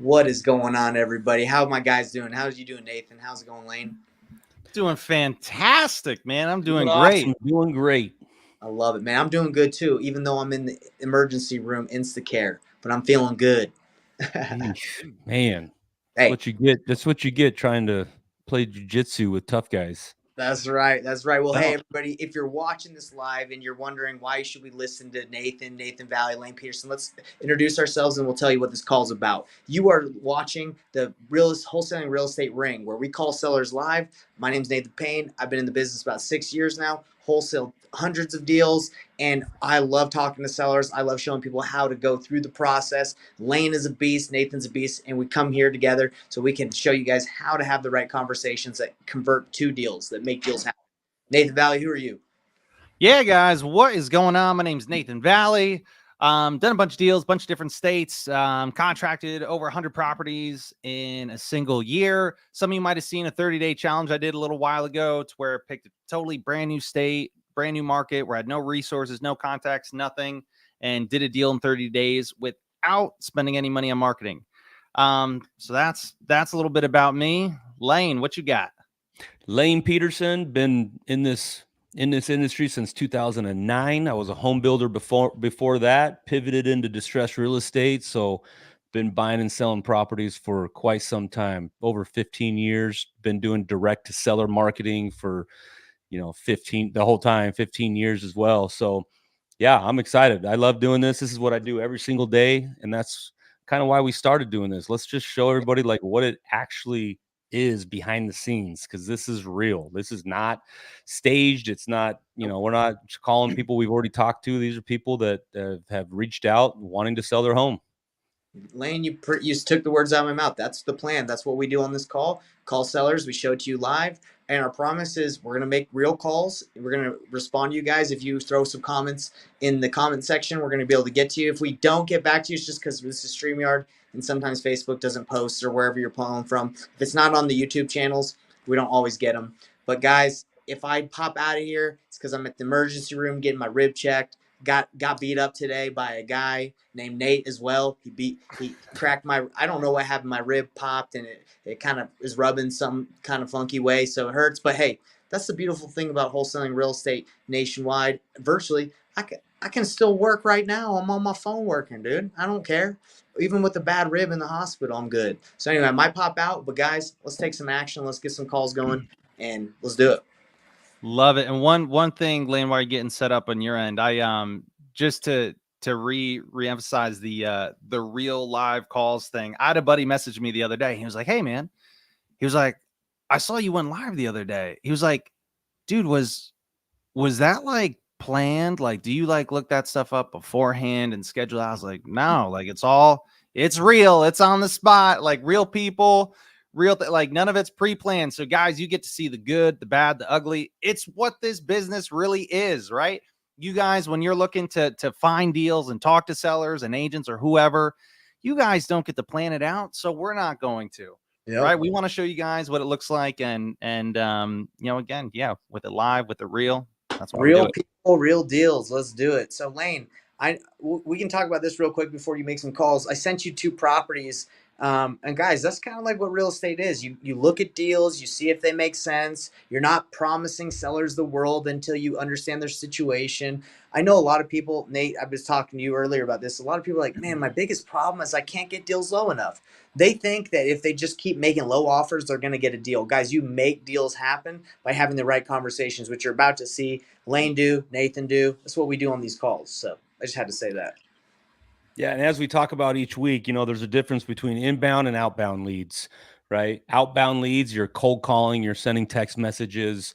What is going on, everybody? How are my guys doing? How's you doing, Nathan? How's it going, Lane? Doing fantastic, man. I'm Doing doing awesome, great. doing great. I love it, man. I'm doing good too, even though I'm in the emergency room, Instacare, but I'm feeling good. Yeesh, man, that's Hey, what you get. That's what you get trying to play jujitsu with tough guys. that's right. That's right. Well, hey, No, everybody, if you're watching this live and you're wondering why should we listen to Nathan Valley, Lane Peterson, let's introduce ourselves and we'll tell you what this call is about. You are watching the Wholesaling Real Estate Ring, where we call sellers live. My name's Nathan Payne. I've been in the business about 6 years now, wholesale hundreds of deals, and I love talking to sellers. I love showing people how to go through the process. Lane is a beast, Nathan's a beast, and we come here together so we can show you guys how to have the right conversations that convert to deals, that make deals happen. Nathan Valley, who are you? Yeah, guys, what is going on? My name's Nathan Valley. Done a bunch of deals, bunch of different states. Contracted over 100 properties in a single year. Some of you might have seen a 30-day challenge I did a little while ago, to where I picked a totally brand new state, brand new market, where I had no resources, no contacts, nothing, and did a deal in 30 days without spending any money on marketing. So that's a little bit about me. Lane, what you got? Lane Peterson, been in this industry since 2009. I was a home builder before that, pivoted into distressed real estate, so been buying and selling properties for quite some time, over 15 years. Been doing direct to seller marketing for 15 the whole time, 15 years as well. So yeah, I'm excited. I love doing this. This is what I do every single day, and that's kind of why we started doing this. Let's just show everybody like what it actually is behind the scenes, because this is real. This is not staged. It's not, we're not calling people we've already talked to. These are people that have reached out wanting to sell their home. Lane, you took the words out of my mouth. That's the plan. That's what we do on this call. Call sellers. We show it to you live. And our promise is we're going to make real calls. We're going to respond to you guys. If you throw some comments in the comment section, we're going to be able to get to you. If we don't get back to you, it's just because this is StreamYard and sometimes Facebook doesn't post, or wherever you're calling from. If it's not on the YouTube channels, we don't always get them. But guys, if I pop out of here, it's because I'm at the emergency room getting my rib checked. Got beat up today by a guy named Nate as well. He cracked my, I don't know what happened. My rib popped and it kind of is rubbing some kind of funky way, so it hurts. But hey, that's the beautiful thing about wholesaling real estate nationwide, virtually. I can still work right now. I'm on my phone working, dude. I don't care. Even with a bad rib in the hospital, I'm good. So anyway, I might pop out, but guys, let's take some action. Let's get some calls going and let's do it. Love it. And one thing, Lane, while you're getting set up on your end, I just to reemphasize the real live calls thing. I had a buddy message me the other day. He was like, "Hey man," he was like, "I saw you went live the other day." He was like, "Dude, was that like planned? Like, do you like look that stuff up beforehand and schedule?" I was like, "No, like it's real. It's on the spot. Like real people." Like none of it's pre-planned. So guys, you get to see the good, the bad, the ugly. It's what this business really is, right? You guys, when you're looking to find deals and talk to sellers and agents or whoever, you guys don't get to plan it out, so we're not going to. Yep. Right? We want to show you guys what it looks like, and again, yeah, with it live, with it real. That's why we do Real it. people, real deals. Let's do it. So, Lane, we can talk about this real quick before you make some calls. I sent you two properties, and guys, that's kind of like what real estate is. You look at deals, you see if they make sense. You're not promising sellers the world until you understand their situation. I know a lot of people, Nate. I was talking to you earlier about this. A lot of people are like, man, my biggest problem is I can't get deals low enough. They think that if they just keep making low offers, they're going to get a deal. Guys, you make deals happen by having the right conversations, which you're about to see Lane do, Nathan do. That's what we do on these calls. So I just had to say that. Yeah, and as we talk about each week, there's a difference between inbound and outbound leads, right? Outbound leads, you're cold calling, you're sending text messages.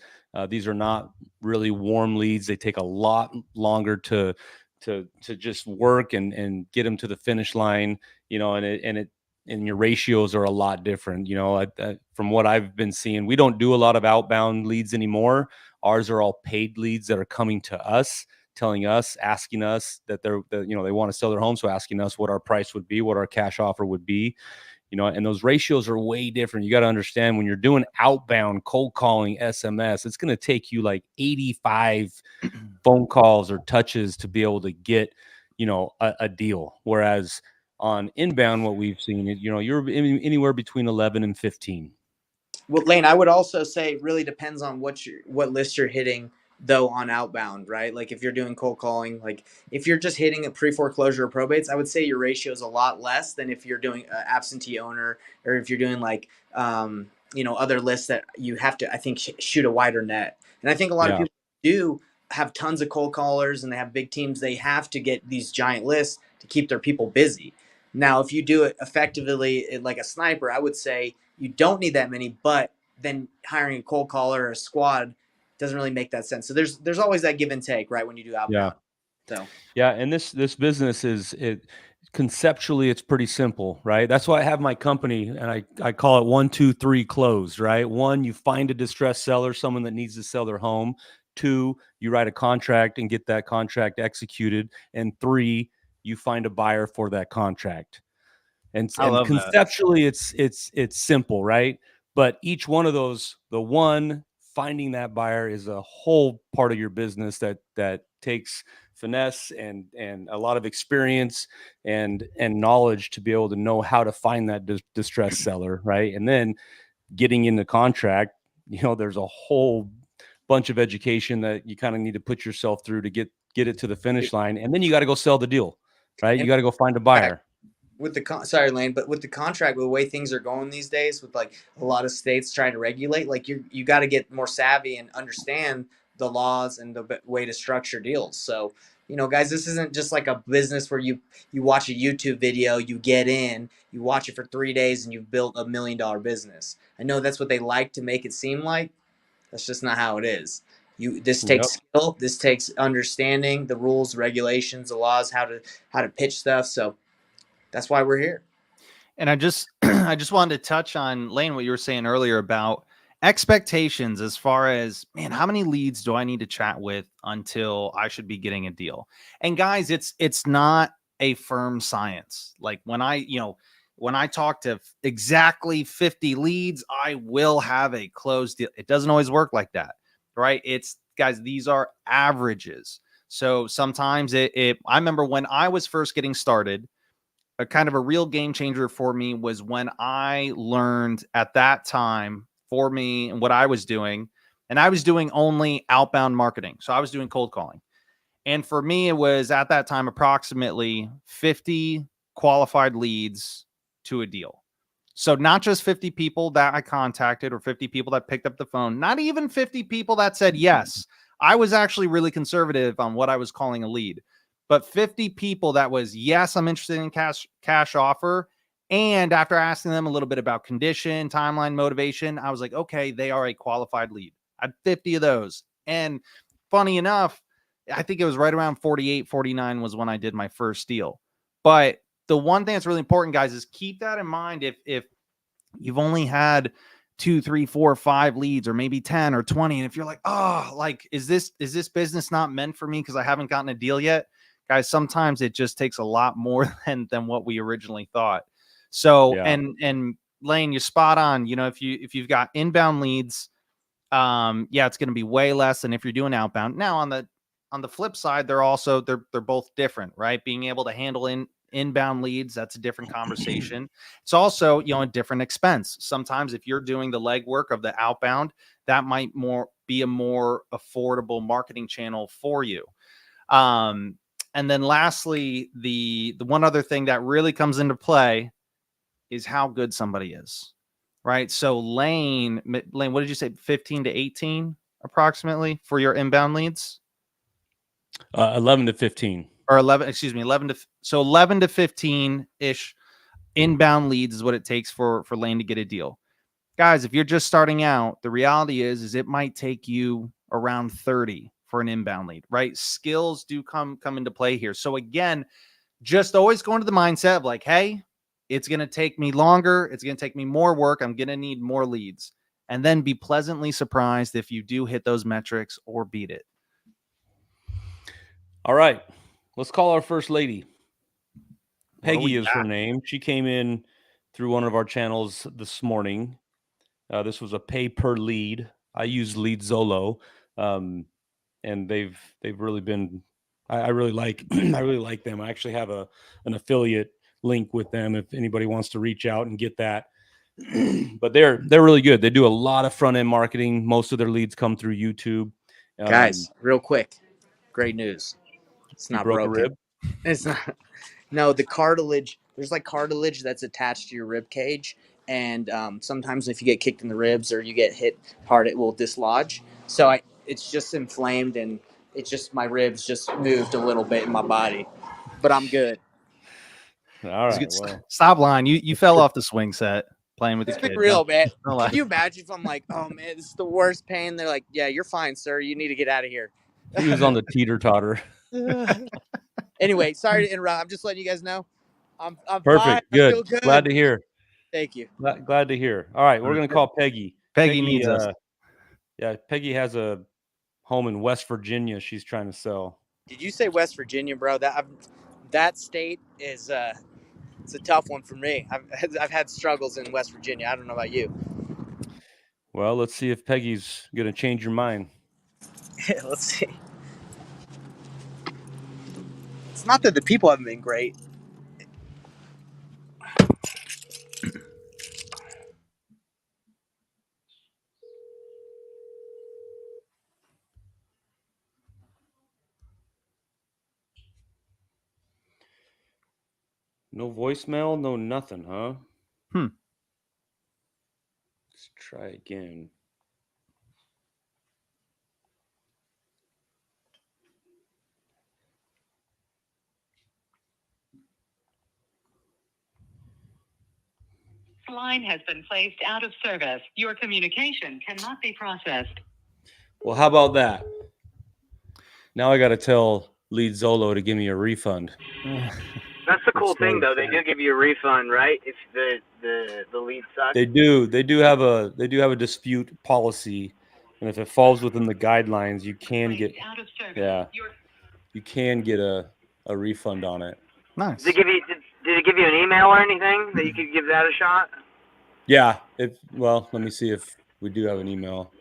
These are not really warm leads. They take a lot longer to just work and get them to the finish line, and your ratios are a lot different. From what I've been seeing, we don't do a lot of outbound leads anymore. Ours are all paid leads that are coming to us, telling us, asking us that they want to sell their home. So asking us what our price would be, what our cash offer would be, and those ratios are way different. You got to understand, when you're doing outbound cold calling SMS, it's going to take you like 85 phone calls or touches to be able to get, a deal. Whereas On inbound, what we've seen is, you're anywhere between 11 and 15. Well, Lane, I would also say it really depends on what list you're hitting though on outbound, right? Like if you're doing cold calling, like if you're just hitting a pre-foreclosure or probates, I would say your ratio is a lot less than if you're doing absentee owner, or if you're doing like other lists that you have to, I think, shoot a wider net. And I think a lot of Yeah. people do have tons of cold callers and they have big teams. They have to get these giant lists to keep their people busy. Now, if you do it effectively like a sniper, I would say you don't need that many, but then hiring a cold caller or a squad doesn't really make that sense. So there's always that give and take, right, when you do Yeah. outbound. So Yeah. And this business conceptually, it's pretty simple, right? That's why I have my company, and I call it 1, 2, 3 close, right? 1, you find a distressed seller, someone that needs to sell their home. 2, you write a contract and get that contract executed. And 3, you find a buyer for that contract. I And love that. conceptually, it's simple, right? But each one of those, the one, finding that buyer, is a whole part of your business that takes finesse and a lot of experience and knowledge to be able to know how to find that distressed seller, right? And then getting in the contract, there's a whole bunch of education that you kind of need to put yourself through to get it to the finish line. And then you got to go sell the deal, right? You and got to go find a buyer. with the sorry, Lane, but with the contract, with the way things are going these days, with like a lot of states trying to regulate, like you got to get more savvy and understand the laws and the way to structure deals. So guys, this isn't just like a business where you watch a YouTube video, you get in, you watch it for 3 days, and you've built $1 million business. I know that's what they like to make it seem like. That's just not how it is. This Yep. takes skill. This takes understanding the rules, regulations, the laws, how to pitch stuff. So that's why we're here. And I just I just wanted to touch on, Lane, what you were saying earlier about expectations as far as, man, how many leads do I need to chat with until I should be getting a deal? And guys, it's not a firm science. Like when I talk to exactly 50 leads, I will have a closed deal. It doesn't always work like that, right? It's, guys, these are averages. So sometimes I remember when I was first getting started, a kind of a real game changer for me was when I learned at that time, for me, and what I was doing, and I was doing only outbound marketing. So I was doing cold calling. And for me, it was at that time approximately 50 qualified leads to a deal. So not just 50 people that I contacted or 50 people that picked up the phone, not even 50 people that said yes. I was actually really conservative on what I was calling a lead. But 50 people that was, yes, I'm interested in cash offer. And after asking them a little bit about condition, timeline, motivation, I was like, okay, they are a qualified lead. I had 50 of those. And funny enough, I think it was right around 48, 49 was when I did my first deal. But the one thing that's really important, guys, is keep that in mind. If you've only had 2, 3, 4, 5 leads, or maybe 10 or 20, and if you're like, oh, like, is this business not meant for me because I haven't gotten a deal yet? Guys, sometimes it just takes a lot more than what we originally thought. So, Yeah. and Lane, you're spot on. If you've got inbound leads, yeah, it's going to be way less than if you're doing outbound. Now on the flip side, they're both different, right? Being able to handle inbound leads, that's a different conversation. It's also, a different expense. Sometimes if you're doing the legwork of the outbound, that might be a more affordable marketing channel for you. And then lastly, the one other thing that really comes into play is how good somebody is, right? So Lane, what did you say? 15 to 18 approximately for your inbound leads? 11 to 15. Or 11, excuse me, 11 to 15 ish inbound leads is what it takes for Lane to get a deal. Guys, if you're just starting out, the reality is it might take you around 30 for an inbound lead, right? Skills do come into play here. So again, just always go into the mindset of like, hey, it's going to take me longer. It's going to take me more work. I'm going to need more leads. And then be pleasantly surprised if you do hit those metrics or beat it. All right. Let's call our first lady. What do we Peggy is her got? name. She came in through one of our channels this morning. This was a pay per lead. I use Lead Zolo, and they've really been. I really like I really like them. I actually have an affiliate link with them if anybody wants to reach out and get that. But they're really good. They do a lot of front end marketing. Most of their leads come through YouTube. Guys, real quick, great news. It's You not broke a broken. rib? It's not. No, the cartilage. There's like cartilage that's attached to your rib cage, and sometimes if you get kicked in the ribs or you get hit hard, it will dislodge. So it's just inflamed, and it's just my ribs just moved a little bit in my body, but I'm good. All right. Well, stop lying. You fell off the swing set playing with Let's the be kid. real, man. Don't Can lie. you imagine if I'm like, oh man, this is the worst pain? They're like, yeah, you're fine, sir. You need to get out of here. he was on the teeter totter. Anyway, sorry to interrupt. I'm just letting you guys know. I'm fine. Perfect. I Good. feel good. Glad to hear. Thank you. Glad to hear. All right, we're gonna call Peggy. Peggy needs us. Yeah, Peggy has a home in West Virginia. She's trying to sell. Did you say West Virginia, bro? That state is it's a tough one for me. I've had struggles in West Virginia. I don't know about you. Well, let's see if Peggy's gonna change your mind. Let's see. It's not that the people haven't been great. No voicemail, no nothing, huh? Hmm. Let's try again. Line has been placed out of service. Your communication cannot be processed. Well, how about that? Now I got to tell Lead Zolo to give me a refund. That's the cool thing, though. They do give you a refund, right? If the lead sucks. They do. They do have a dispute policy, and if it falls within the guidelines, you can get you can get a refund on it. Nice. Did it give you an email or anything that you could give that a shot? Yeah. Well, let me see if we do have an email.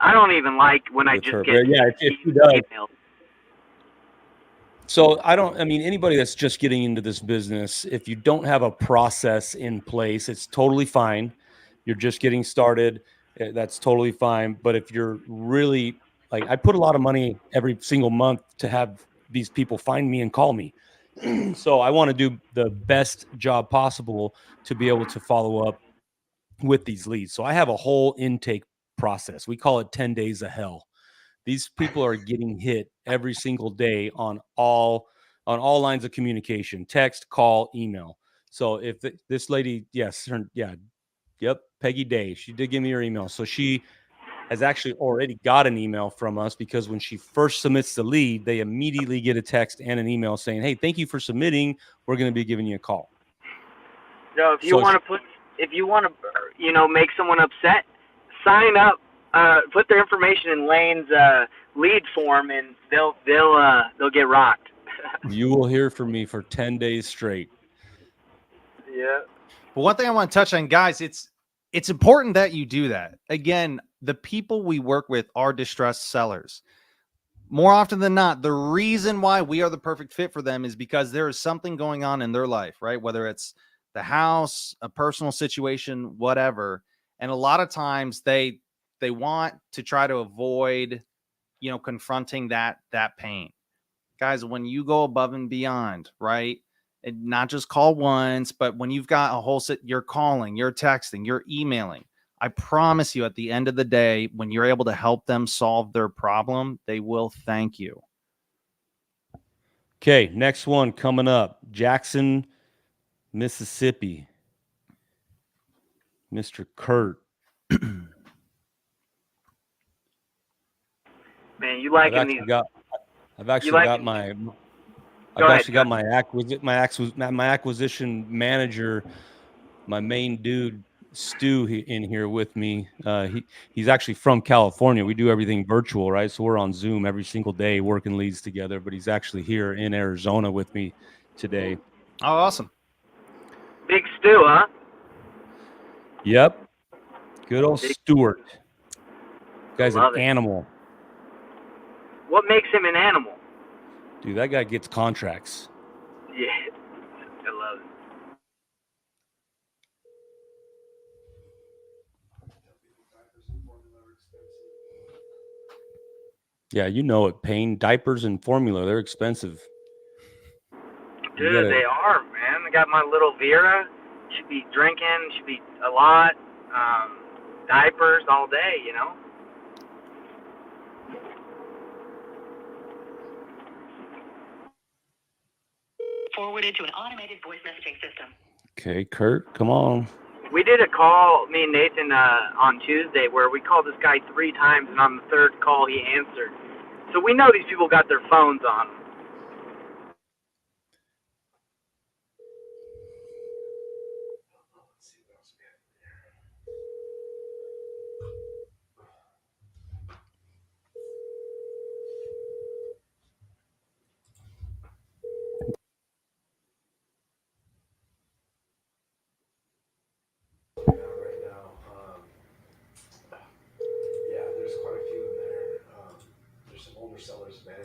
I don't even like when I just get if he does. emails. So anybody that's just getting into this business, if you don't have a process in place, it's totally fine. You're just getting started. That's totally fine. But if you're really I put a lot of money every single month to have these people find me and call me. So I want to do the best job possible to be able to follow up with these leads. So I have a whole intake process. We call it 10 days of hell. These people are getting hit every single day on all lines of communication: text, call, email. So if this lady, Peggy Day, she did give me her email. So she has actually already got an email from us, because when she first submits the lead, they immediately get a text and an email saying, "Hey, thank you for submitting. We're going to be giving you a call." So if you want to make someone upset, sign up. Put their information in Lane's lead form, and they'll get rocked. You will hear from me for 10 days straight. Yeah. But one thing I want to touch on, guys, it's important that you do that. Again, the people we work with are distressed sellers. More often than not, the reason why we are the perfect fit for them is because there is something going on in their life, right? Whether it's the house, a personal situation, whatever. And a lot of times they want to try to avoid, confronting that pain. Guys, when you go above and beyond, right? And not just call once, but when you've got a whole set, you're calling, you're texting, you're emailing. I promise you, at the end of the day, when you're able to help them solve their problem, they will thank you. Okay, next one coming up. Jackson, Mississippi. Mr. Kurt. Man, you liking these? I've actually got my acquisition manager, my main dude, Stu, in here with me. He's actually from California. We do everything virtual, right? So we're on Zoom every single day working leads together, but he's actually here in Arizona with me today. Oh, awesome. Big Stu, huh? Yep. Good old Stewart. Guy's an animal. What makes him an animal? Dude, that guy gets contracts. Yeah, I Yeah, you know it. Pain, diapers, and formula, they're expensive. Dude, they are, man. I got my little Vera. Should be drinking. Should be a lot. Diapers all day, you know. Forwarded to an automated voice messaging system. Okay, Kurt, come on. We did a call, me and Nathan, on Tuesday where we called this guy 3 times, and on the 3rd call he answered. So we know these people got their phones on them.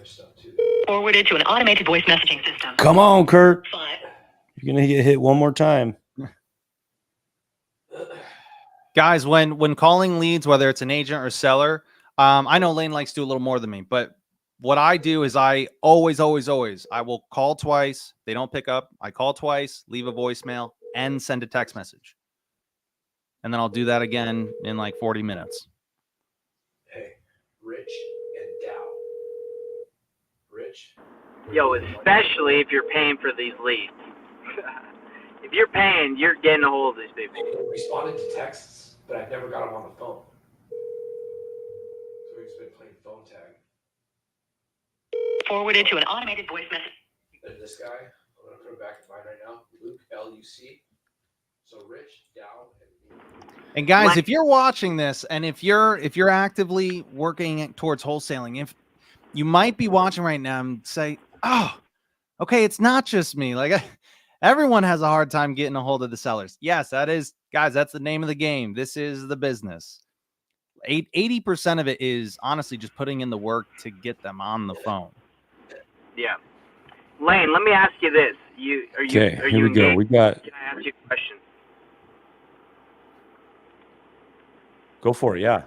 Stuff too. Forwarded to an automated voice messaging system. Come on, Kurt. 5. You're gonna get hit one more time. Guys, when calling leads, whether it's an agent or seller, I know Lane likes to do a little more than me, but what I do is I always, I will call twice. They don't pick up. I call twice, leave a voicemail, and send a text message. And then I'll do that again in like 40 minutes. Hey, Rich and Dow. Rich? Yo, especially if you're paying for these leads. If you're paying, you're getting a hold of these people. I responded to texts, but I've never got them on the phone. So we've just been playing phone tag. Forwarded to an automated voice message. And this guy, I'm going to put him back in mine right now, Luke, L-U-C. So Rich, Dow, and guys, if you're watching this and if you're actively working towards wholesaling, if you might be watching right now and say, oh, okay, it's not just me. Like everyone has a hard time getting a hold of the sellers. Yes, that is, guys, that's the name of the game. This is the business. 80% of it is honestly just putting in the work to get them on the phone. Yeah. Lane, let me ask you this. Are you here we go. We got. Can I ask you a question? Go for it. Yeah.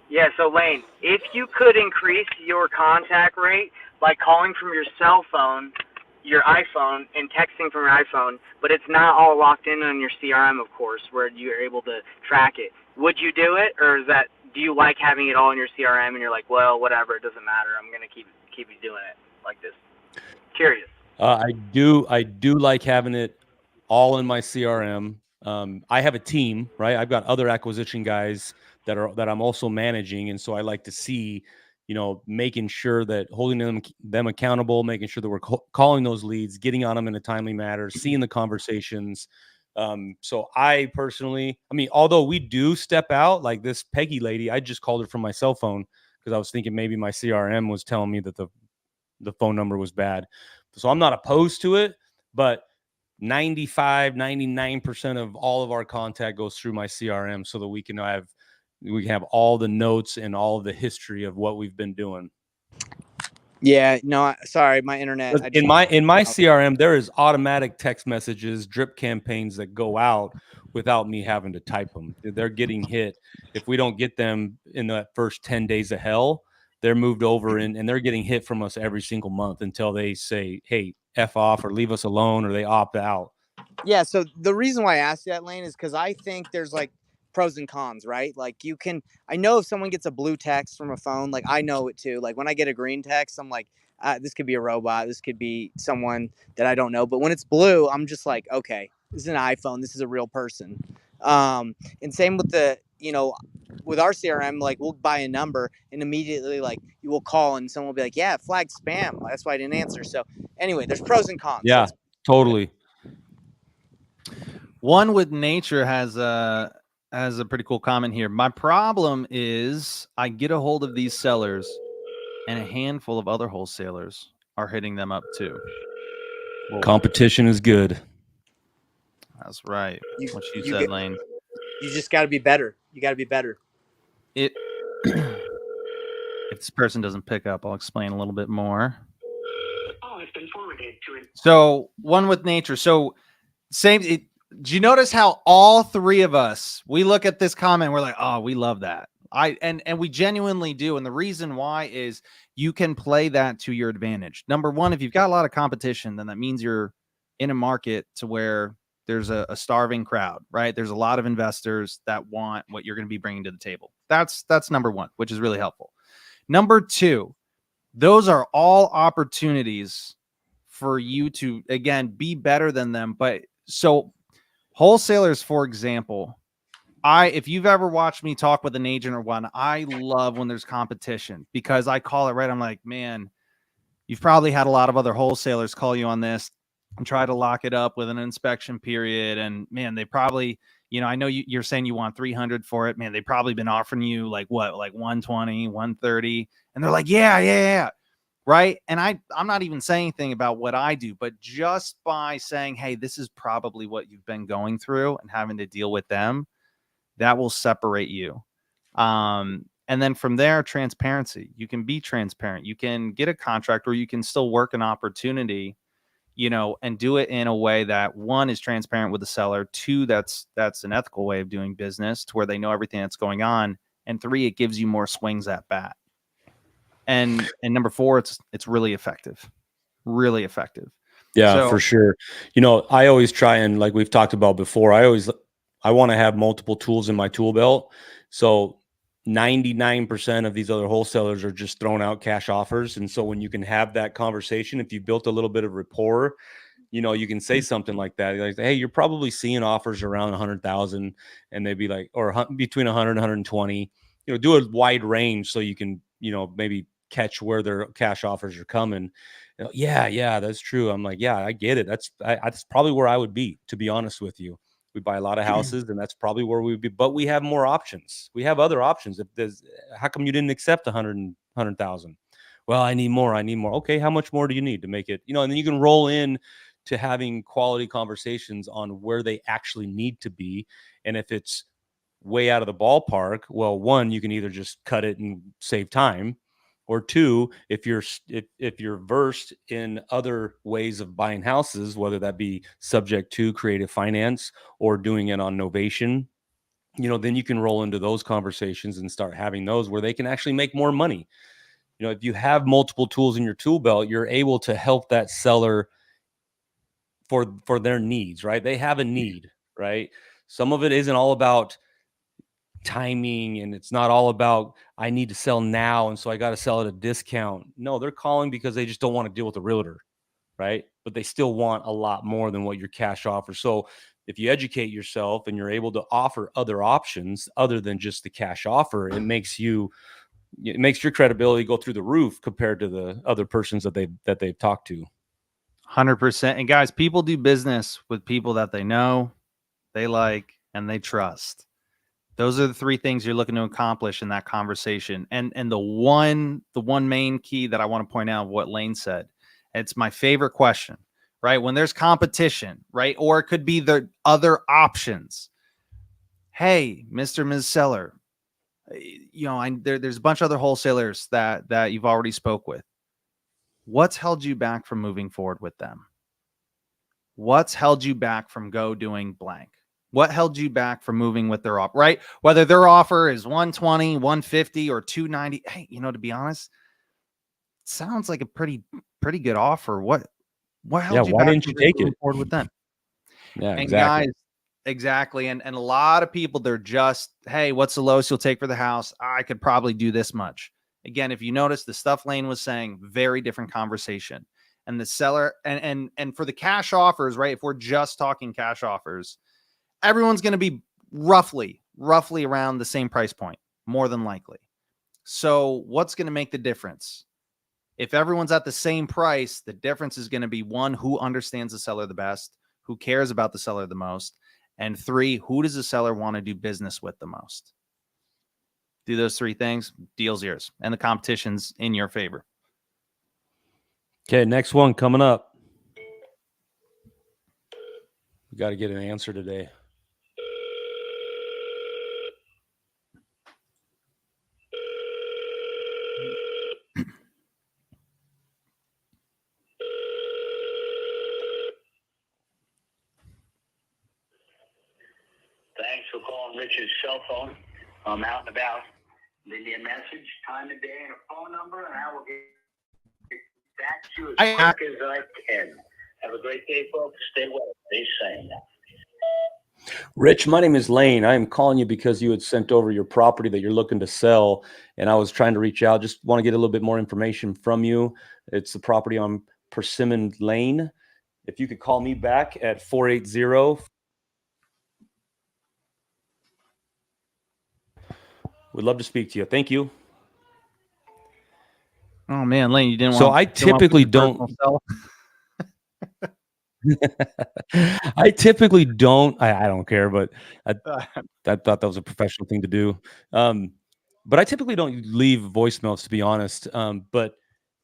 Yeah, so Lane, if you could increase your contact rate by calling from your cell phone, your iPhone, and texting from your iPhone, but it's not all locked in on your CRM, of course, where you're able to track it, would you do it, or do you like having it all in your CRM and you're like, well, whatever, it doesn't matter, I'm gonna keep you doing it like this? Curious. I do like having it all in my CRM. I have a team, right? I've got other acquisition guys that I'm also managing, and so I like to see, making sure that holding them accountable, making sure that we're calling those leads, getting on them in a timely manner, seeing the conversations. So I personally, although we do step out, like this Peggy lady, I just called her from my cell phone because I was thinking maybe my CRM was telling me that the phone number was bad. So I'm not opposed to it, but 99% of all of our contact goes through my CRM so that we can have all the notes and all of the history of what we've been doing. Yeah, no, sorry, my internet. In my CRM, there is automatic text messages, drip campaigns that go out without me having to type them. They're getting hit. If we don't get them in the first 10 days of hell, they're moved over and they're getting hit from us every single month until they say, hey, F off or leave us alone, or they opt out. Yeah. So the reason why I asked you that, Lane, is because I think there's like pros and cons, right? Like I know if someone gets a blue text from a phone, like I know it too. Like when I get a green text, I'm like, this could be a robot. This could be someone that I don't know. But when it's blue, I'm just like, okay, this is an iPhone. This is a real person. And same with with our CRM, like we'll buy a number and immediately like you will call and someone will be like, yeah, flag spam. That's why I didn't answer. So anyway, there's pros and cons. Yeah, totally. One with nature has a pretty cool comment here. My problem is I get a hold of these sellers and a handful of other wholesalers are hitting them up too. Well, competition is good. That's right. What you said, Lane. You just got to be better. You got to be better. If this person doesn't pick up, I'll explain a little bit more. Oh, it's been forwarded to it. So one with nature. So do you notice how all three of us, we look at this comment, we're like, oh, we love that. And we genuinely do. And the reason why is you can play that to your advantage. Number one, if you've got a lot of competition, then that means you're in a market to where there's a starving crowd, right? There's a lot of investors that want what you're going to be bringing to the table. That's number one, which is really helpful. Number two, those are all opportunities for you to, again, be better than them. But so wholesalers, for example, if you've ever watched me talk with an agent or one, I love when there's competition because I call it right. I'm like, man, you've probably had a lot of other wholesalers call you on this and try to lock it up with an inspection period. And man, they probably, I know you're saying you want 300 for it. Man, they've probably been offering you like 120, 130. And they're like, yeah. Right. And I'm not even saying anything about what I do, but just by saying, hey, this is probably what you've been going through and having to deal with them, that will separate you. And then from there, transparency. You can be transparent. You can get a contract, or you can still work an opportunity, and do it in a way that, one, is transparent with the seller, two, that's an ethical way of doing business to where they know everything that's going on, and three, it gives you more swings at bat. And number four, it's really effective. Really effective. Yeah, So, for sure. I always try, and like we've talked about before, I want to have multiple tools in my tool belt. So 99% of these other wholesalers are just throwing out cash offers. And so when you can have that conversation, if you built a little bit of rapport, you can say something like that. Like, hey, you're probably seeing offers around 100,000, and they'd be like, or between 100 and 120, do a wide range so you can, maybe catch where their cash offers are coming. Yeah, that's true. I'm like, yeah, I get it. That's probably where I would be, to be honest with you. We buy a lot of houses, and that's probably where we would be. But we have more options. We have other options. How come you didn't accept 100,000? Well, I need more. Okay, how much more do you need to make it? And then you can roll in to having quality conversations on where they actually need to be. And if it's way out of the ballpark, well, one, you can either just cut it and save time, or two, if you're versed in other ways of buying houses, whether that be subject to creative finance or doing it on novation, then you can roll into those conversations and start having those where they can actually make more money. If you have multiple tools in your tool belt, you're able to help that seller for their needs, right? They have a need, right? Some of it isn't all about timing, and it's not all about, I need to sell now, and so I got to sell at a discount. No, they're calling because they just don't want to deal with a realtor, right? But they still want a lot more than what your cash offers. So if you educate yourself and you're able to offer other options other than just the cash offer, it makes your credibility go through the roof compared to the other persons that they've talked to. 100%. And guys, people do business with people that they know, they like, and they trust. Those are the three things you're looking to accomplish in that conversation. And the one main key that I want to point out, what Lane said, it's my favorite question, right? When there's competition, right? Or it could be the other options. Hey, Mr. Ms. Seller, there's a bunch of other wholesalers that you've already spoke with. What's held you back from moving forward with them? What's held you back from doing blank? What held you back from moving with their offer, right? Whether their offer is 120, 150, or 290. Hey, to be honest, it sounds like a pretty good offer. What held you why back didn't from you take moving it forward with them? Yeah, And exactly. guys, exactly. And a lot of people, they're just, hey, what's the lowest you'll take for the house? I could probably do this much. Again, if you notice, the stuff Lane was saying, very different conversation. And the seller, and for the cash offers, right? If we're just talking cash offers, everyone's going to be roughly around the same price point, more than likely. So what's going to make the difference? If everyone's at the same price, the difference is going to be, one, who understands the seller the best, who cares about the seller the most, and three, who does the seller want to do business with the most? Do those three things, deal's yours, and the competition's in your favor. Okay, next one coming up. We got to get an answer today. Thanks for calling Rich's cell phone. I'm out and about. Leave me a message, time of day, and a phone number, and I will get back to you as quick as I can. Have a great day, folks. Stay well. Stay sane. Rich, my name is Lane. I am calling you because you had sent over your property that you're looking to sell, and I was trying to reach out. Just want to get a little bit more information from you. It's the property on Persimmon Lane. If you could call me back at 480. We'd love to speak to you. Thank you. Oh man, Lane, you didn't So want. I typically don't. I typically don't. I don't care, but I thought that was a professional thing to do. But I typically don't leave voicemails, to be honest. But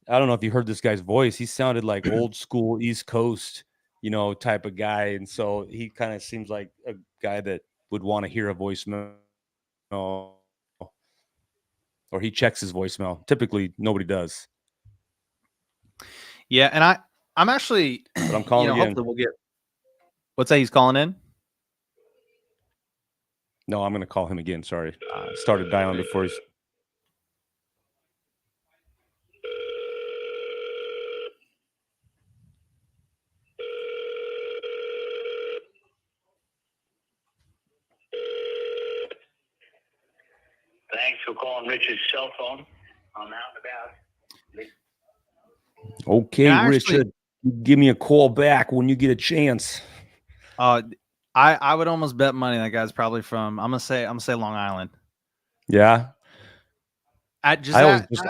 I don't know if you heard this guy's voice. He sounded like old school East Coast, type of guy, and so he kind of seems like a guy that would want to hear a voicemail, or he checks his voicemail. Typically, nobody does. Yeah, and I'm actually, But I'm calling again. hopefully we'll get. What's that? He's calling in. No, I'm going to call him again. Sorry, started dialing before he's. Thanks for calling Richard's cell phone. I'm out and about. Okay, Actually, Richard, give me a call back when you get a chance. I would almost bet money that guy's probably from. I'm gonna say Long Island. Yeah. I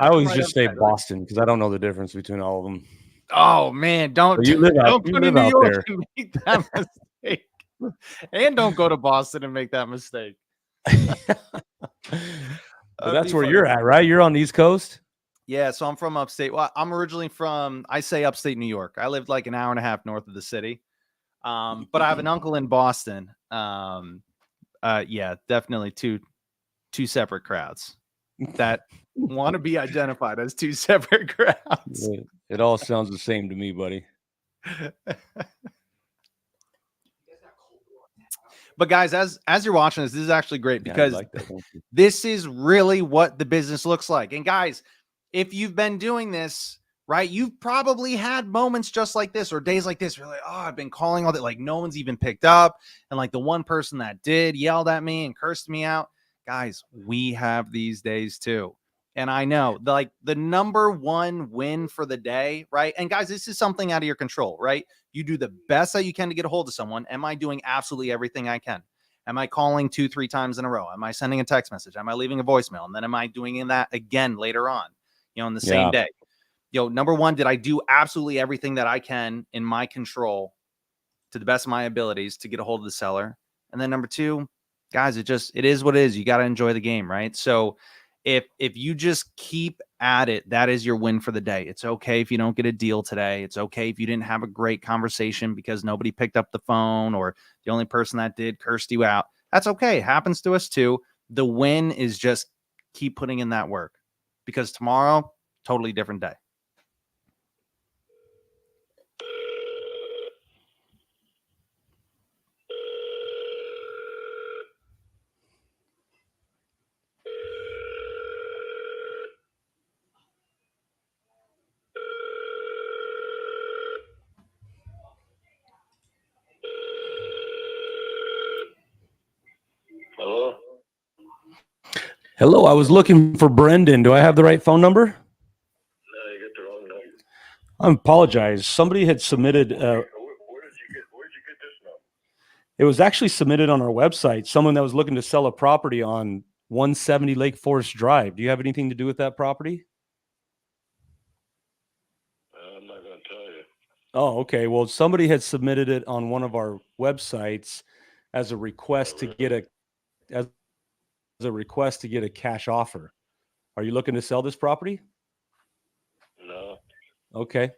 always just say right? Boston because I don't know the difference between all of them. Oh man, don't you live out, don't you go live to New out York there. and make that mistake, and don't go to Boston and make that mistake. But that's where you're at, right? You're on the East Coast. Yeah, so I'm from upstate. Well, I'm originally from, I say upstate New York. I lived like an hour and a half north of the city. But I have an uncle in Boston. Yeah, definitely two separate crowds that want to be identified as two separate crowds. It all sounds the same to me, buddy. But guys, as you're watching this is actually great because like that, this is really what the business looks like. And guys, if you've been doing this, right, you've probably had moments just like this or days like this. You're like, oh, I've been calling all that, like no one's even picked up. And like the one person that did yelled at me and cursed me out. Guys, we have these days too. And I know like the number one win for the day, right? And guys, this is something out of your control, right? You do the best that you can to get a hold of someone. Am I doing absolutely everything I can? Am I calling 2-3 times in a row? Am I sending a text message? Am I leaving a voicemail? And then am I doing that again later on, in the same day? Number one, did I do absolutely everything that I can in my control to the best of my abilities to get a hold of the seller? And then number two, guys, it is what it is. You got to enjoy the game, right? So if you just keep at it, that is your win for the day. It's okay if you don't get a deal today. It's okay if you didn't have a great conversation because nobody picked up the phone or the only person that did cursed you out. That's okay. It happens to us too. The win is just keep putting in that work because tomorrow, totally different day. Hello, I was looking for Brendan. Do I have the right phone number? No, you got the wrong number. I apologize. Somebody had submitted. Where did you get this number? It was actually submitted on our website. Someone that was looking to sell a property on 170 Lake Forest Drive. Do you have anything to do with that property? I'm not going to tell you. Oh, okay. Well, somebody had submitted it on one of our websites as a request to get a cash offer. Are you looking to sell this property? No. Okay.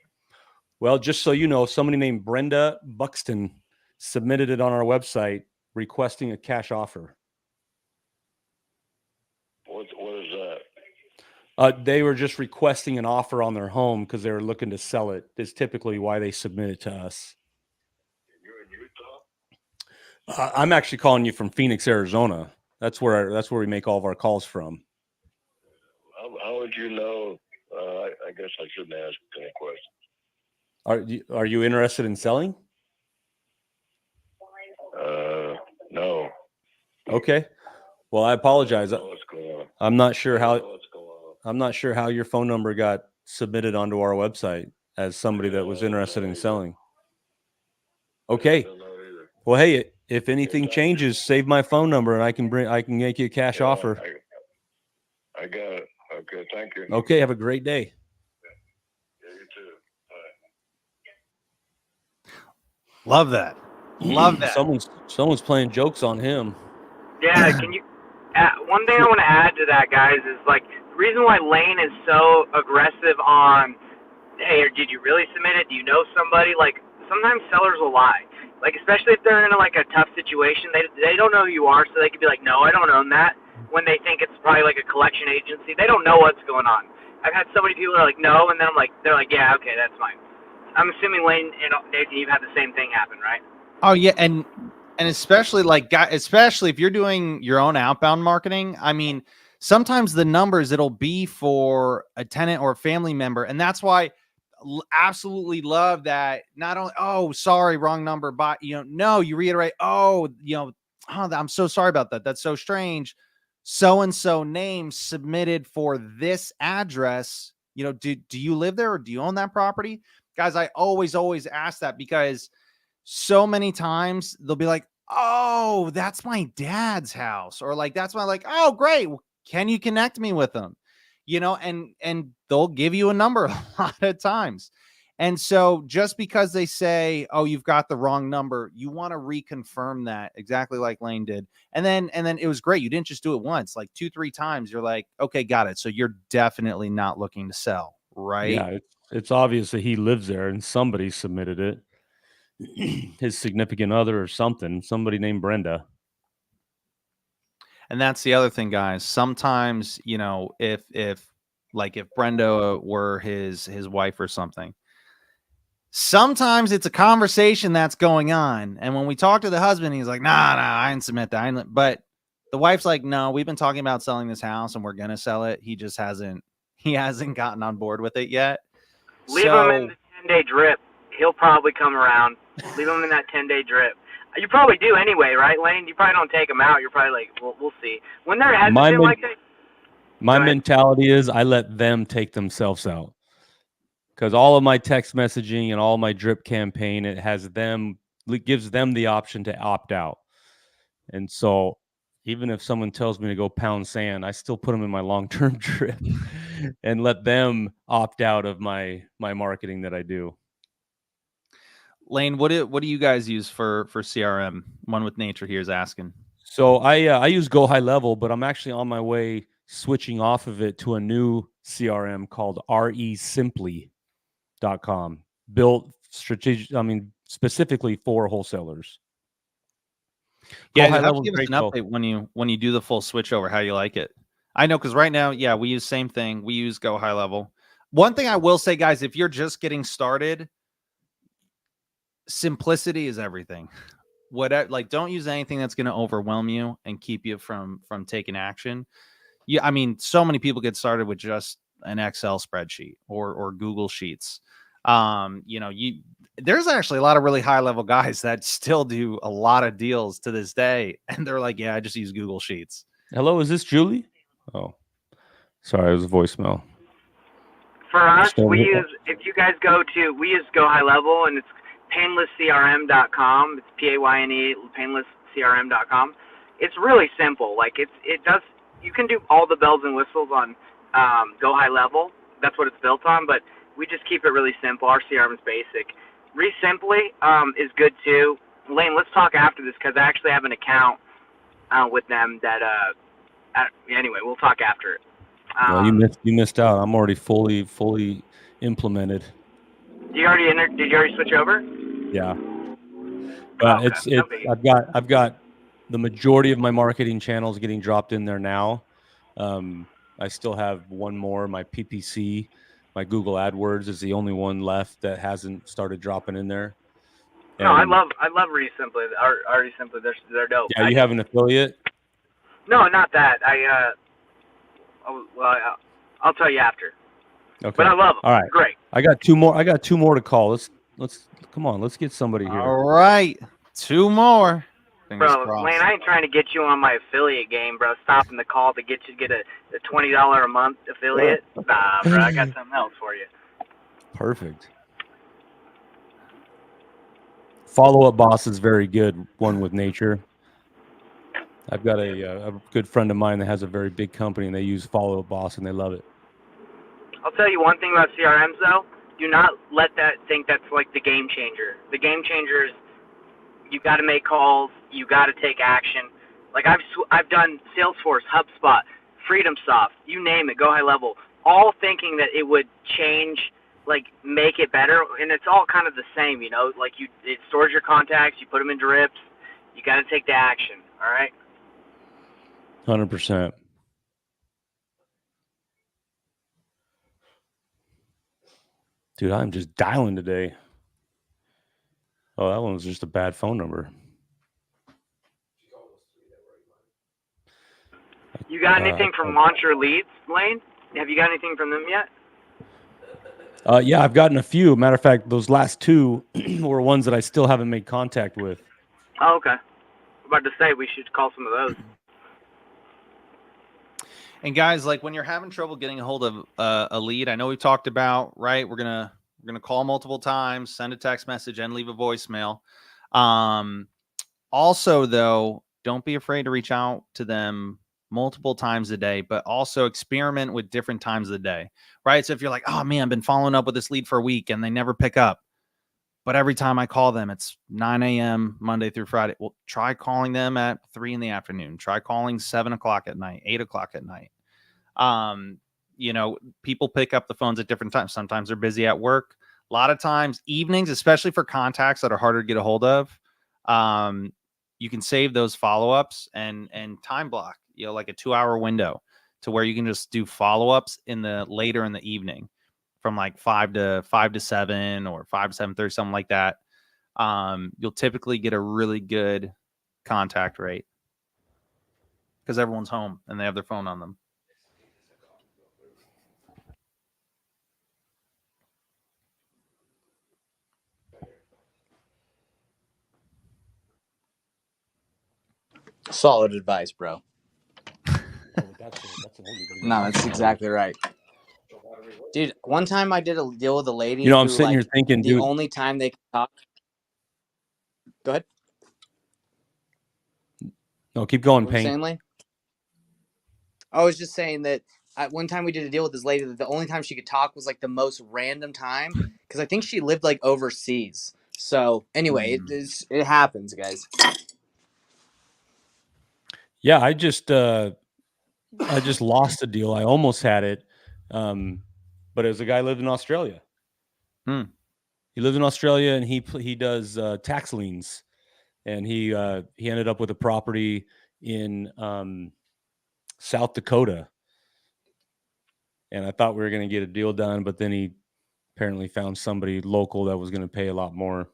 Well, just so you know, somebody named Brenda Buxton submitted it on our website requesting a cash offer. What is that? They were just requesting an offer on their home because they were looking to sell it. Is typically why they submit it to us. You're in Utah? I'm actually calling you from Phoenix, Arizona. That's where we make all of our calls from. how would you know? I guess I shouldn't ask any questions. Are you interested in selling? No. Okay. Well, I apologize. What's going on? I'm not sure how What's going on? I'm not sure how your phone number got submitted onto our website as somebody that was interested in selling. Okay. I don't know either. Well, hey, if anything changes, save my phone number and I can make you a cash offer. I got it. Okay, thank you. Okay, have a great day. Yeah, you too. Bye. Love that. Love that. Someone's playing jokes on him. Yeah, can you? One thing I want to add to that, guys, is like the reason why Lane is so aggressive on, hey, or did you really submit it? Do you know somebody? Like sometimes sellers will lie. Like especially if they're in like a tough situation, they don't know who you are, so they could be like, no, I don't own that. When they think it's probably like a collection agency, they don't know what's going on. I've had so many people that are like, no, and then they're like, yeah, okay, that's fine. I'm assuming Lane and Nathan, you've had the same thing happen, right? Oh yeah, and especially especially if you're doing your own outbound marketing. I mean, sometimes the numbers it'll be for a tenant or a family member, and that's why absolutely love that. Not only, oh, sorry, wrong number, but no, you reiterate, oh, I'm so sorry about that. That's so strange. So and so name submitted for this address. Do you live there or do you own that property? Guys, I always ask that because so many times they'll be like, oh, that's my dad's house, or like that's my oh great, can you connect me with them? And they'll give you a number a lot of times. And so just because they say, oh, you've got the wrong number, you want to reconfirm that, exactly like Lane did. And then it was great. You didn't just do it once, like 2-3 times. You're like, okay, got it. So you're definitely not looking to sell, right? Yeah, it's obvious that he lives there and somebody submitted it. His significant other or somebody named Brenda. And that's the other thing, guys. Sometimes, if Brenda were his wife or something, sometimes it's a conversation that's going on. And when we talk to the husband, he's like, nah, I didn't submit that. But the wife's like, no, we've been talking about selling this house and we're going to sell it. He just hasn't gotten on board with it yet. Leave him in the 10-day drip. He'll probably come around. Leave him in that 10-day drip. You probably do anyway, right, Lane? You probably don't take them out. You're probably like, we'll see. When they're hesitant like that. My mentality is I let them take themselves out. Because all of my text messaging and all my drip campaign, it gives them the option to opt out. And so even if someone tells me to go pound sand, I still put them in my long-term drip and let them opt out of my marketing that I do. Lane, what do you guys use for CRM? One with Nature here is asking. So I use Go High Level, but I'm actually on my way switching off of it to a new CRM called RESimply.com, built specifically for wholesalers. Yeah, give us an update when you do the full switch over, how you like it. I know, because right now, yeah, we use same thing. We use Go High Level. One thing I will say, guys, if you're just getting started, simplicity is everything. Don't use anything that's going to overwhelm you and keep you from taking action. Yeah, I mean, so many people get started with just an Excel spreadsheet or Google Sheets. There's actually a lot of really high level guys that still do a lot of deals to this day, and they're like, yeah, I just use Google Sheets. Hello, is this Julie? Oh, sorry, it was a voicemail. For us, we use Go High Level, and it's painlesscrm.com. It's PAYNE, painlesscrm.com. It's really simple. You can do all the bells and whistles on Go High Level. That's what it's built on, but we just keep it really simple. Our CRM is basic. RESimply is good too. Lane, let's talk after this because I actually have an account with them that anyway, we'll talk after it. Well, you missed out. I'm already fully implemented. Did you already switch over? Yeah. But I've got the majority of my marketing channels getting dropped in there now. I still have one more. My PPC, my Google AdWords is the only one left that hasn't started dropping in there. No, I love RESimply. RESimply, they're dope. Yeah, you have an affiliate? No, not that. I'll tell you after. Okay. But I love them. All right. Great. I got two more to call. Let's come on. Let's get somebody here. All right. 2 more. Fingers Bro, crossed. Lane, I ain't trying to get you on my affiliate game, bro. Stopping the call to get a $20 a month affiliate. Nah, bro, I got something else for you. Perfect. Follow Up Boss is very good. One with nature. I've got a good friend of mine that has a very big company, and they use Follow Up Boss, and they love it. I'll tell you one thing about CRMs, though. Do not let that think that's like the game changer. The game changer is you got to make calls. You got to take action. Like I've done Salesforce, HubSpot, FreedomSoft, you name it, Go High Level, all thinking that it would change, like make it better, and it's all kind of the same, you know. Like it stores your contacts, you put them in drips. You got to take the action. All right. 100%. Dude, I'm just dialing today. Oh, that one was just a bad phone number. You got anything from Launch Your Leads, Lane? Have you got anything from them yet? Yeah, I've gotten a few. Matter of fact, those last two were ones that I still haven't made contact with. Oh, okay. I'm about to say we should call some of those. And guys, like when you're having trouble getting a hold of a lead, I know we talked about, right? We're gonna call multiple times, send a text message, and leave a voicemail. Also, though, don't be afraid to reach out to them multiple times a day, but also experiment with different times of the day, right? So if you're like, oh man, I've been following up with this lead for a week and they never pick up, but every time I call them, it's 9 a.m. Monday through Friday. Well, try calling them at 3 in the afternoon. Try calling 7 o'clock at night, 8 o'clock at night. You know, people pick up the phones at different times. Sometimes they're busy at work. A lot of times, evenings, especially for contacts that are harder to get a hold of, you can save those follow-ups and time block, you know, like a 2-hour window to where you can just do follow-ups later in the evening from like 5 to 7 or 5 to 7:30, something like that. You'll typically get a really good contact rate because everyone's home and they have their phone on them. Solid advice, bro. No, that's exactly right. Dude, one time I did a deal with a lady. You know, I'm who, sitting here thinking, the dude. only time they could talk. Go ahead. No, keep going, What were you Payne. saying, Lane? I was just saying that one time we did a deal with this lady that the only time she could talk was like the most random time because I think she lived like overseas. So anyway, it happens, guys. Yeah, I just lost a deal. I almost had it, but it was a guy who lived in Australia. He lived in Australia, and he does tax liens, and he ended up with a property in South Dakota. And I thought we were going to get a deal done, but then he apparently found somebody local that was going to pay a lot more.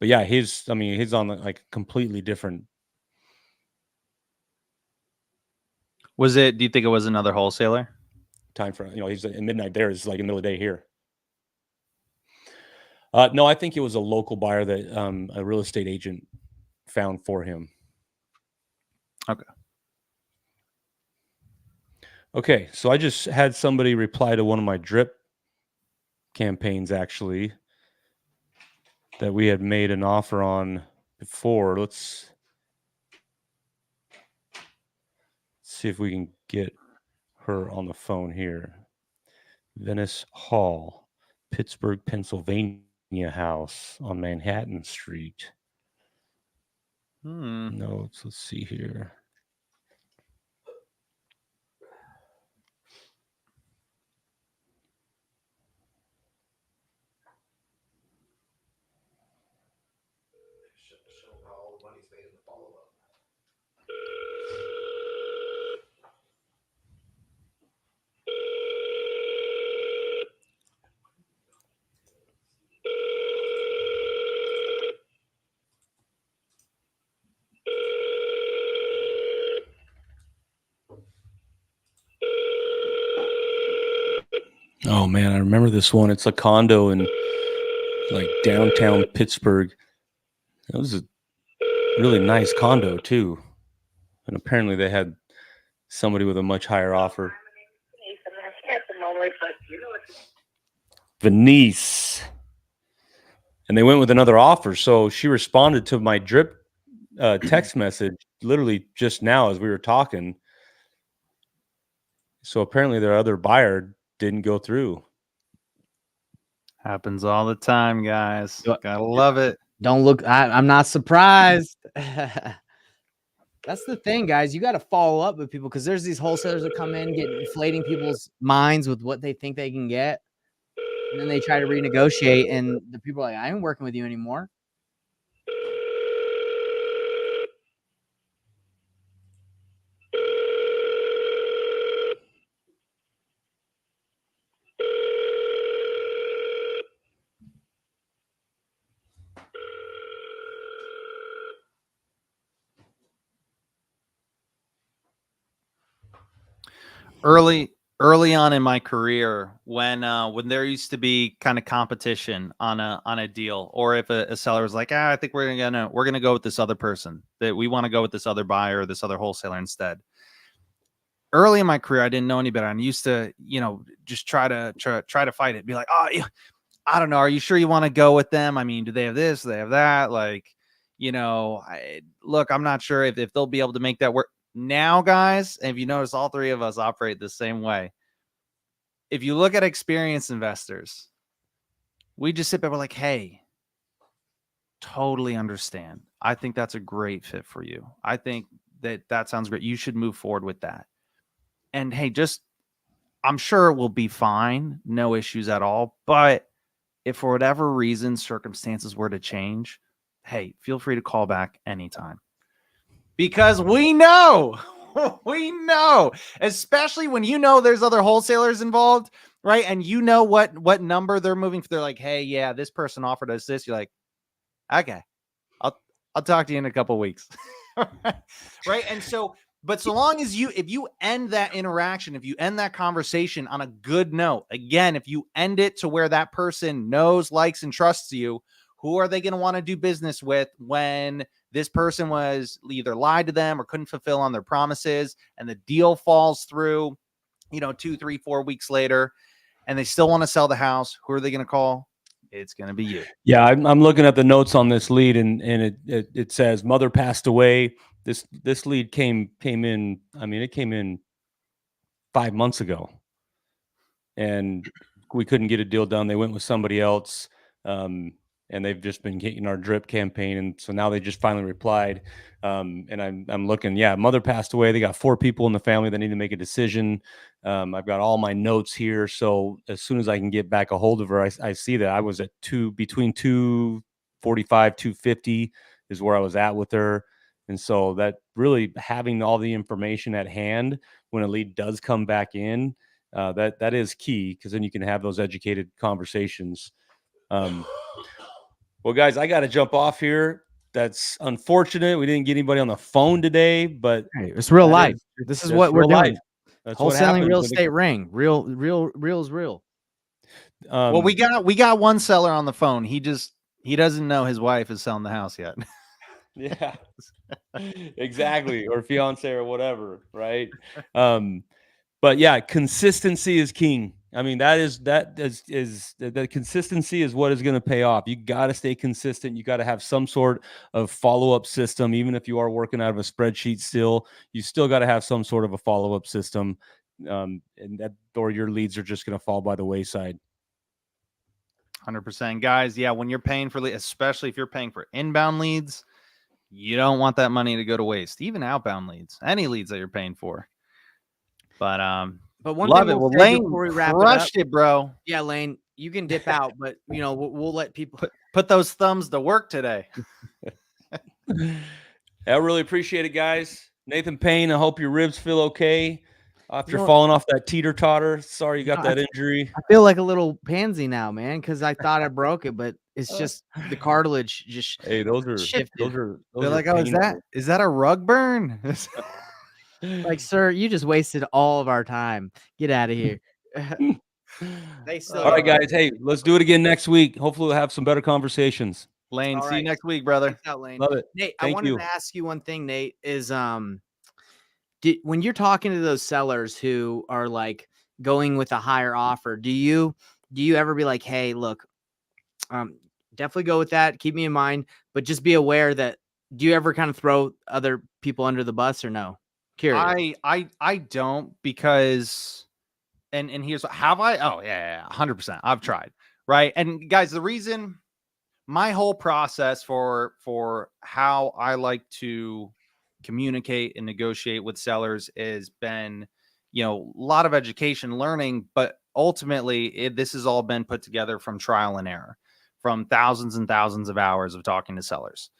But yeah, he's on like completely different. Do you think it was another wholesaler? Time for, he's at midnight there. It's like in the middle of the day here. No, I think it was a local buyer that a real estate agent found for him. Okay, so I just had somebody reply to one of my drip campaigns, actually, that we had made an offer on before. Let's see if we can get her on the phone here. Venice Hall, Pittsburgh, Pennsylvania house on Manhattan Street. Notes, let's see here. Oh man, I remember this one. It's a condo in like downtown Pittsburgh. It was a really nice condo too. And apparently they had somebody with a much higher offer. Venice. And they went with another offer. So she responded to my drip text message literally just now as we were talking. So apparently their other buyer didn't go through. Happens all the time, guys. Gotta love it. Don't look. I'm not surprised. That's the thing, guys. You got to follow up with people because there's these wholesalers that come in, get inflating people's minds with what they think they can get, and then they try to renegotiate, and the people are like, "I ain't working with you anymore." Early on in my career, when there used to be kind of competition on a deal, or if a seller was like, I think we're gonna go with this other person, that we want to go with this other buyer or this other wholesaler instead. Early in my career, I didn't know any better. I used to, just try to fight it. Be like, oh, yeah, I don't know. Are you sure you want to go with them? I mean, do they have this? Do they have that? Like, look, I'm not sure if they'll be able to make that work. Now, guys, and if you notice, all three of us operate the same way. If you look at experienced investors, we just sit back, we're like, hey, totally understand. I think that's a great fit for you. I think that sounds great. You should move forward with that. And hey, I'm sure it will be fine. No issues at all. But if for whatever reason circumstances were to change, hey, feel free to call back anytime. Because we know, especially when there's other wholesalers involved, right? And what number they're moving for. They're like, hey, yeah, this person offered us this. You're like, okay, I'll talk to you in a couple of weeks. Right. And so, but so long as if you end that interaction, if you end that conversation on a good note, again, if you end it to where that person knows, likes, and trusts you, who are they going to want to do business with when this person was either lied to them or couldn't fulfill on their promises and the deal falls through, 2, 3, 4 weeks later, and they still want to sell the house? Who are they going to call? It's going to be you. Yeah, I'm looking at the notes on this lead, and it says mother passed away. This lead came in. I mean, it came in 5 months ago, and we couldn't get a deal done. They went with somebody else, and they've just been getting our drip campaign, and so now they just finally replied. And I'm looking. Yeah, mother passed away. They got 4 people in the family that need to make a decision. I've got all my notes here, so as soon as I can get back a hold of her, I see that I was at between 245, 250 is where I was at with her. And so that really having all the information at hand when a lead does come back in, that is key, because then you can have those educated conversations. Well, guys, I got to jump off here. That's unfortunate. We didn't get anybody on the phone today, but hey, it's real life. This is what we're doing. Life. That's wholesaling real estate ring. Real is real. Well, we got one seller on the phone. He doesn't know his wife is selling the house yet. Yeah, exactly. Or fiance or whatever. Right. But yeah, consistency is king. I mean, the consistency is what is going to pay off. You got to stay consistent. You got to have some sort of follow-up system. Even if you are working out of a spreadsheet still, you still got to have some sort of a follow-up system. Or your leads are just going to fall by the wayside. 100%. Guys, yeah, when you're paying for leads, especially if you're paying for inbound leads, you don't want that money to go to waste. Even outbound leads, any leads that you're paying for. But one love thing it. we'll Well, Lane before we wrap crushed it, bro. Yeah, Lane, you can dip out, but we'll let people put those thumbs to work today. I really appreciate it, guys. Nathan Payne, I hope your ribs feel okay after falling off that teeter-totter. Sorry you got that injury. I feel like a little pansy now, man, because I thought I broke it, but it's just the cartilage just those are shifted. They're like, oh, is that a rug burn? Like, sir, you just wasted all of our time. Get out of here. They still All right, go. guys. Hey, let's do it again next week. Hopefully, we'll have some better conversations. Lane, All see you right. next week, brother. Thanks out, Lane. Love it. Nate, I Thank wanted you. to ask you one thing, Nate, is when you're talking to those sellers who are like going with a higher offer, do you ever be like, hey, look, definitely go with that. Keep me in mind, but just be aware that, do you ever kind of throw other people under the bus or no? Curious. I don't, because and here's what, have I? Oh yeah, 100%. I've tried. Right. And guys, the reason, my whole process for how I like to communicate and negotiate with sellers has been, a lot of education, learning, but ultimately this has all been put together from trial and error, from thousands and thousands of hours of talking to sellers.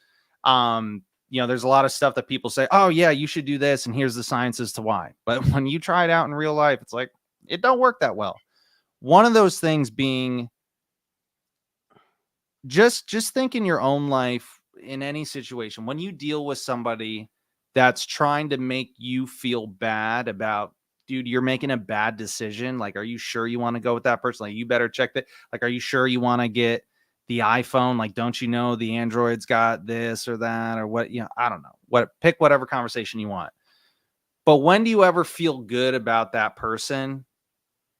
There's a lot of stuff that people say, oh yeah, you should do this, and here's the science as to why. But when you try it out in real life, it's like, it don't work that well. One of those things being, just think in your own life, in any situation, when you deal with somebody that's trying to make you feel bad about, dude, you're making a bad decision. Like, are you sure you want to go with that person? Like, you better check that. Like, are you sure you want to get the iPhone? Like, don't you know the Android's got this or that or what? I don't know. Pick whatever conversation you want. But when do you ever feel good about that person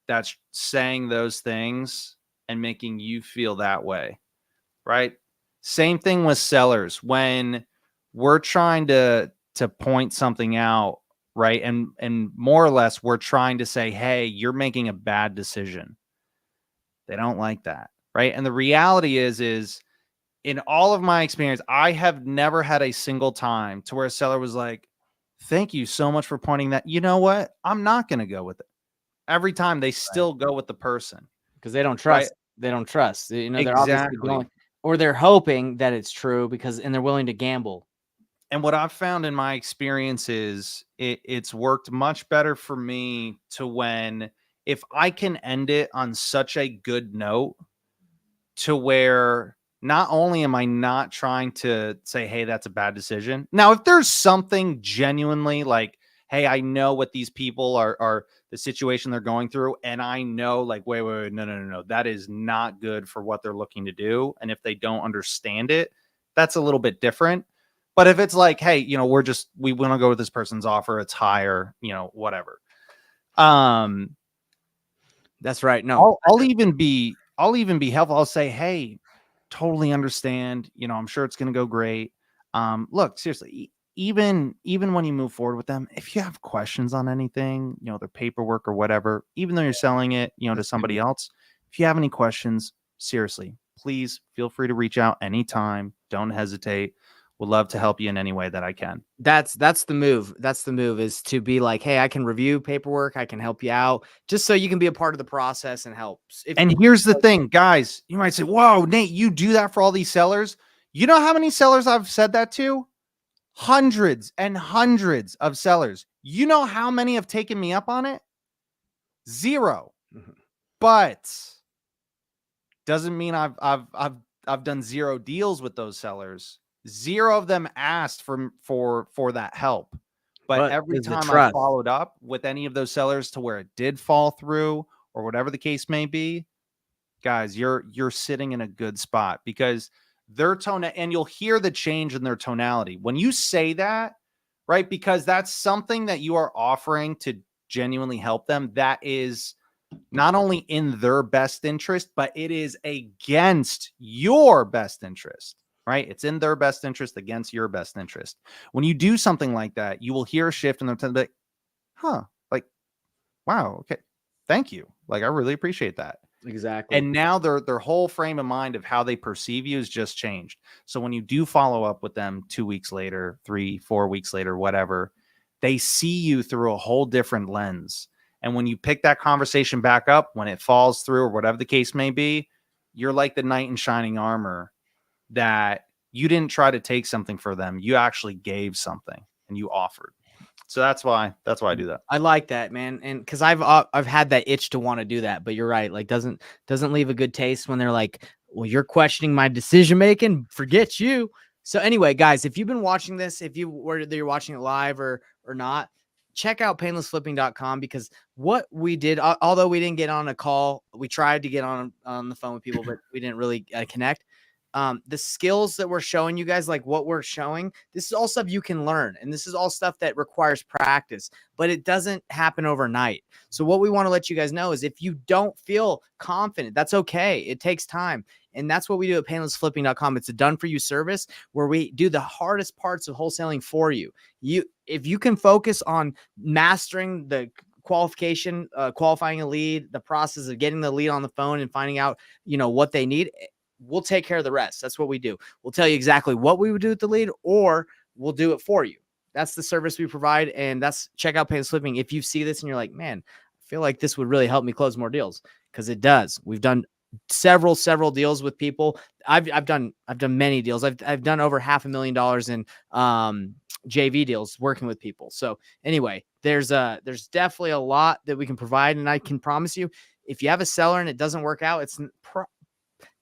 that's saying those things and making you feel that way? Right? Same thing with sellers. When we're trying to point something out, right? And more or less, we're trying to say, hey, you're making a bad decision. They don't like that. Right. And the reality is in all of my experience, I have never had a single time to where a seller was like, thank you so much for pointing that. You know what? I'm not going to go with it. Every time they still go with the person. Because they don't trust. Right? They don't trust. They're obviously Exactly. going, or they're hoping that it's true and they're willing to gamble. And what I've found in my experience is it's worked much better for me to when, if I can end it on such a good note to where not only am I not trying to say, hey, that's a bad decision. Now, if there's something genuinely like, hey, I know what these people are the situation they're going through, and I know, like, wait, no, that is not good for what they're looking to do. And if they don't understand it, that's a little bit different. But if it's like, hey, we want to go with this person's offer, it's higher, whatever. That's right. No, I'll even be helpful. I'll say, hey, totally understand. I'm sure it's going to go great. Look, seriously, even when you move forward with them, if you have questions on anything, their paperwork or whatever, even though you're selling it, to somebody else, if you have any questions, seriously, please feel free to reach out anytime. Don't hesitate. Would love to help you in any way that I can. That's the move. That's the move, is to be like, hey, I can review paperwork. I can help you out, just so you can be a part of the process and help. And here's the thing, guys, you might say, whoa, Nate, you do that for all these sellers. You know how many sellers I've said that to? Hundreds and hundreds of sellers. You know how many have taken me up on it? 0. Mhm. But doesn't mean I've done 0 deals with those sellers. 0 of them asked for that help. But every time I followed up with any of those sellers to where it did fall through or whatever the case may be, guys, you're sitting in a good spot, because their tone, and you'll hear the change in their tonality when you say that, right? Because that's something that you are offering to genuinely help them. That is not only in their best interest, but it is against your best interest, right? It's in their best interest against your best interest. When you do something like that, you will hear a shift in their tone, like, huh, like, wow, okay, thank you. Like, I really appreciate that. Exactly. And now their whole frame of mind of how they perceive you has just changed. So when you do follow up with them 2 weeks later, 3-4 weeks later, whatever, they see you through a whole different lens. And when you pick that conversation back up, when it falls through or whatever the case may be, you're like the knight in shining armor, that you didn't try to take something for them. You actually gave something and you offered. So that's why I do that. I like that, man. And because I've had that itch to want to do that, but you're right. Like, doesn't leave a good taste when they're like, well, you're questioning my decision making. Forget you. So anyway, guys, if you've been watching this, whether you're watching it live or not, check out painlessflipping.com, because what we did, although we didn't get on a call, we tried to get on the phone with people, but we didn't really connect. The skills that we're showing you guys, like what we're showing, this is all stuff you can learn. And this is all stuff that requires practice, but it doesn't happen overnight. So what we want to let you guys know is if you don't feel confident, that's okay. It takes time. And that's what we do at painlessflipping.com. It's a done for you service where we do the hardest parts of wholesaling for you. If you can focus on mastering the qualifying a lead, the process of getting the lead on the phone and finding out, what they need, we'll take care of the rest. That's what we do. We'll tell you exactly what we would do with the lead, or we'll do it for you. That's the service we provide. And check out Painless Flipping. If you see this and you're like, man, I feel like this would really help me close more deals, because it does. We've done several deals with people. I've done many deals. I've done over $500,000 in JV deals working with people. So anyway, there's definitely a lot that we can provide. And I can promise you, if you have a seller and it doesn't work out,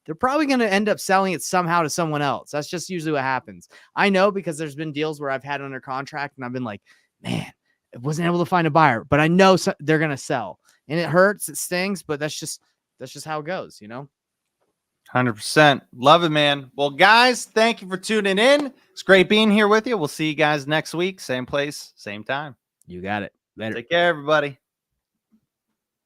they're probably going to end up selling it somehow to someone else. That's just usually what happens. I know, because there's been deals where I've had under contract and I've been like, man, I wasn't able to find a buyer, but I know they're going to sell, and it hurts. It stings, but that's just how it goes, 100%. Love it, man. Well, guys, thank you for tuning in. It's great being here with you. We'll see you guys next week. Same place, same time. You got it. Later. Take care, everybody.